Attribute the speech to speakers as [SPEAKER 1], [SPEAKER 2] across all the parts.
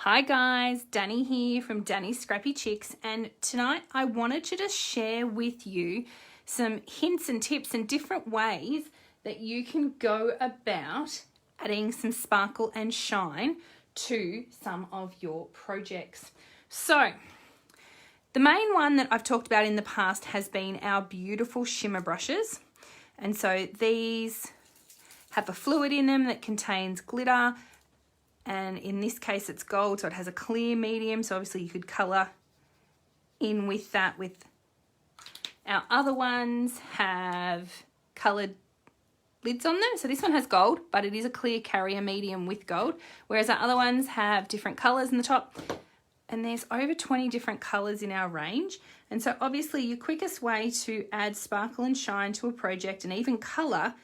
[SPEAKER 1] Hi guys, Danny here from Danny's Scrappy Chicks, and tonight I wanted to just share with you some hints and tips and different ways that you can go about adding some sparkle and shine to some of your projects. So the main one that I've talked about in the past has been our beautiful shimmer brushes, and so these have a fluid in them that contains glitter. And in this case, it's gold, so it has a clear medium. So obviously you could colour in with that. With our other ones have coloured lids on them. So this one has gold, but it is a clear carrier medium with gold. Whereas our other ones have different colours in the top. And there's over 20 different colours in our range. And so obviously your quickest way to add sparkle and shine to a project and even colour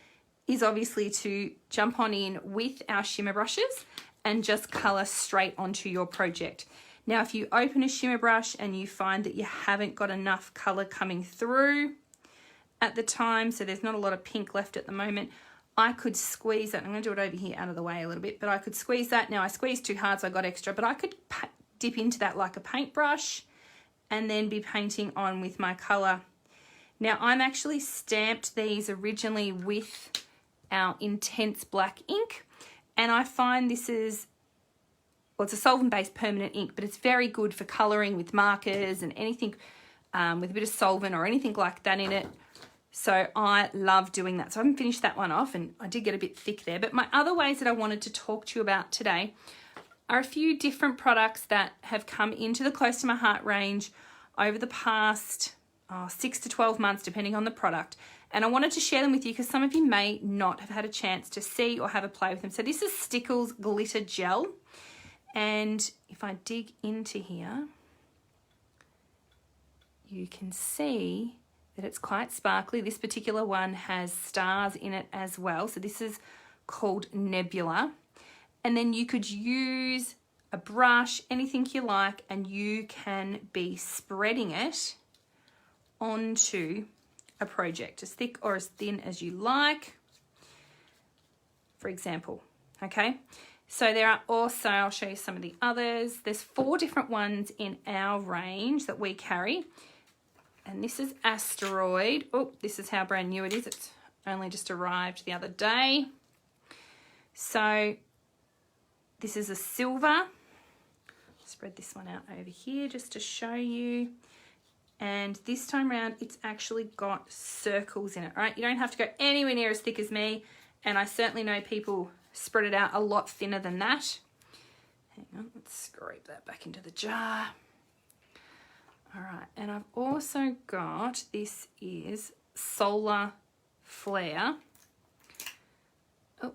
[SPEAKER 1] is obviously to jump on in with our shimmer brushes and just colour straight onto your project. Now, if you open a shimmer brush and you find that you haven't got enough colour coming through at the time, so there's not a lot of pink left at the moment, I could squeeze that. I'm going to do it over here out of the way a little bit, but I could squeeze that. Now, I squeezed too hard, so I got extra, but I could dip into that like a paintbrush and then be painting on with my colour. Now, I'm actually stamped these originally with our intense black ink. And I find this is, well, it's a solvent-based permanent ink, but it's very good for colouring with markers and anything with a bit of solvent or anything like that in it. So I love doing that. So I haven't finished that one off, and I did get a bit thick there. But my other ways that I wanted to talk to you about today are a few different products that have come into the Close to My Heart range over the past 6 to 12 months, depending on the product. And I wanted to share them with you because some of you may not have had a chance to see or have a play with them. So this is Stickles Glitter Gel. And if I dig into here, you can see that it's quite sparkly. This particular one has stars in it as well. So this is called Nebula. And then you could use a brush, anything you like, and you can be spreading it onto a project, as thick or as thin as you like, for example. Okay, so there are also, I'll show you some of the others. There's 4 different ones in our range that we carry, and this is Asteroid. Oh, this is how brand new it is. It's only just arrived the other day. So this is a silver. Spread this one out over here just to show you. And this time around, it's actually got circles in it, right? You don't have to go anywhere near as thick as me. And I certainly know people spread it out a lot thinner than that. Hang on, let's scrape that back into the jar. All right, and I've also got, this is Solar Flare. Oh.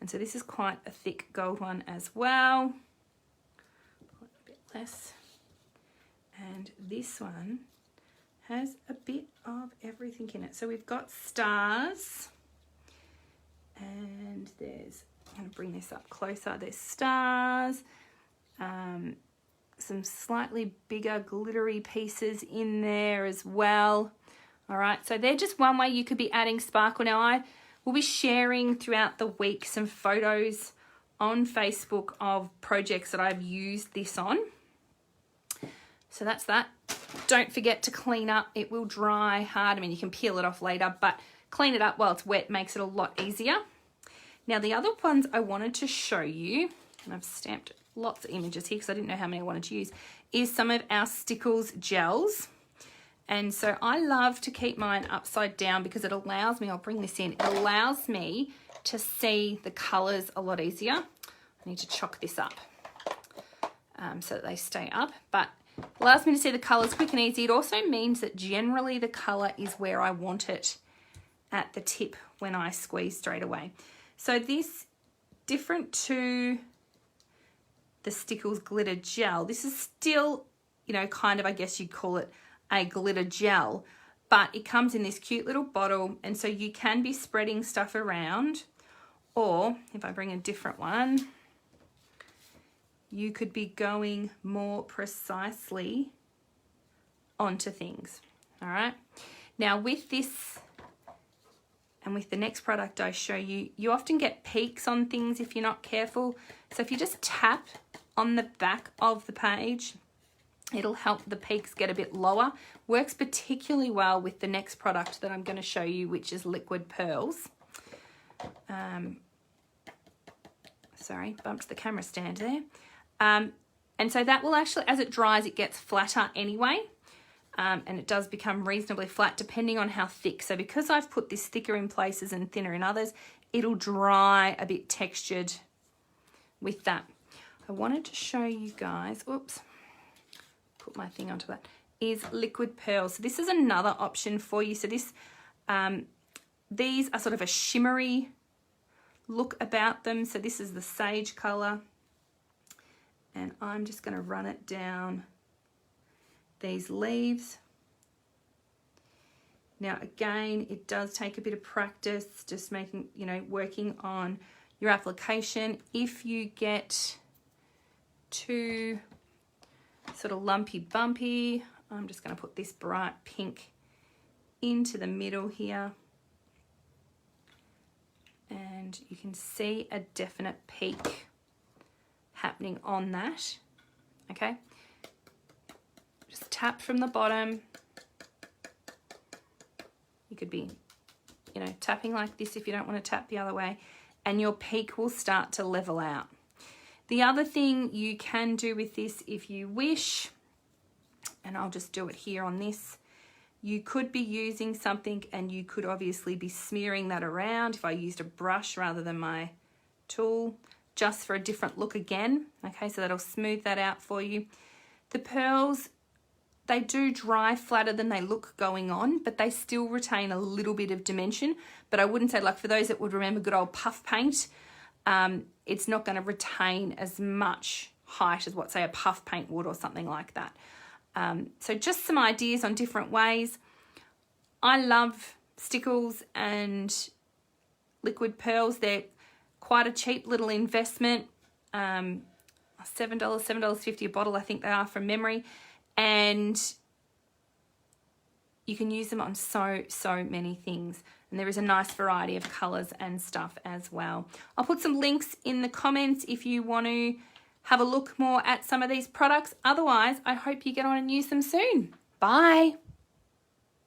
[SPEAKER 1] And so this is quite a thick gold one as well. A bit less. And this one has a bit of everything in it. So we've got stars, and there's, I'm going to bring this up closer. There's stars, some slightly bigger glittery pieces in there as well. All right, so they're just one way you could be adding sparkle. Now I will be sharing throughout the week some photos on Facebook of projects that I've used this on. So that's that. Don't forget to clean up. It will dry hard. I mean, you can peel it off later, but clean it up while it's wet makes it a lot easier. Now, the other ones I wanted to show you, and I've stamped lots of images here because I didn't know how many I wanted to use, is some of our Stickles gels. And so I love to keep mine upside down because it allows me, I'll bring this in, it allows me to see the colours a lot easier. I need to chock this up so that they stay up, but allows me to see the colours quick and easy. It also means that generally the colour is where I want it at the tip when I squeeze straight away. So this, different to the Stickles Glitter Gel, this is still, you know, kind of, I guess you'd call it a glitter gel, but it comes in this cute little bottle, and so you can be spreading stuff around, or if I bring a different one, you could be going more precisely onto things. All right. Now with this And with the next product I show you, you often get peaks on things if you're not careful. So if you just tap on the back of the page, it'll help the peaks get a bit lower. Works particularly well with the next product that I'm going to show you, which is liquid pearls. Sorry, bumped the camera stand there. And so that will actually, as it dries, it gets flatter anyway. And it does become reasonably flat depending on how thick. So because I've put this thicker in places and thinner in others, it'll dry a bit textured with that. I wanted to show you guys, oops, put my thing onto that, is liquid pearls. So this is another option for you. So this, these are sort of a shimmery look about them. So this is the sage color. And I'm just going to run it down these leaves. Now again, it does take a bit of practice, just making, you know, working on your application. If you get too sort of lumpy bumpy, I'm just going to put this bright pink into the middle here. And you can see a definite peak happening on that. Okay. Just tap from the bottom. You could be, you know, tapping like this if you don't want to tap the other way, and your peak will start to level out. The other thing you can do with this if you wish, and I'll just do it here on this, you could be using something and you could obviously be smearing that around if I used a brush rather than my tool, just for a different look again. Okay, so that'll smooth that out for you. The pearls, they do dry flatter than they look going on, but they still retain a little bit of dimension. But I wouldn't say, like for those that would remember good old puff paint, it's not going to retain as much height as what, say, a puff paint would or something like that. So just some ideas on different ways. I love stickles and liquid pearls. They're quite a cheap little investment. $7, $7.50 a bottle, I think they are from memory. And you can use them on so many things. And there is a nice variety of colours and stuff as well. I'll put some links in the comments if you want to have a look more at some of these products. Otherwise, I hope you get on and use them soon. Bye.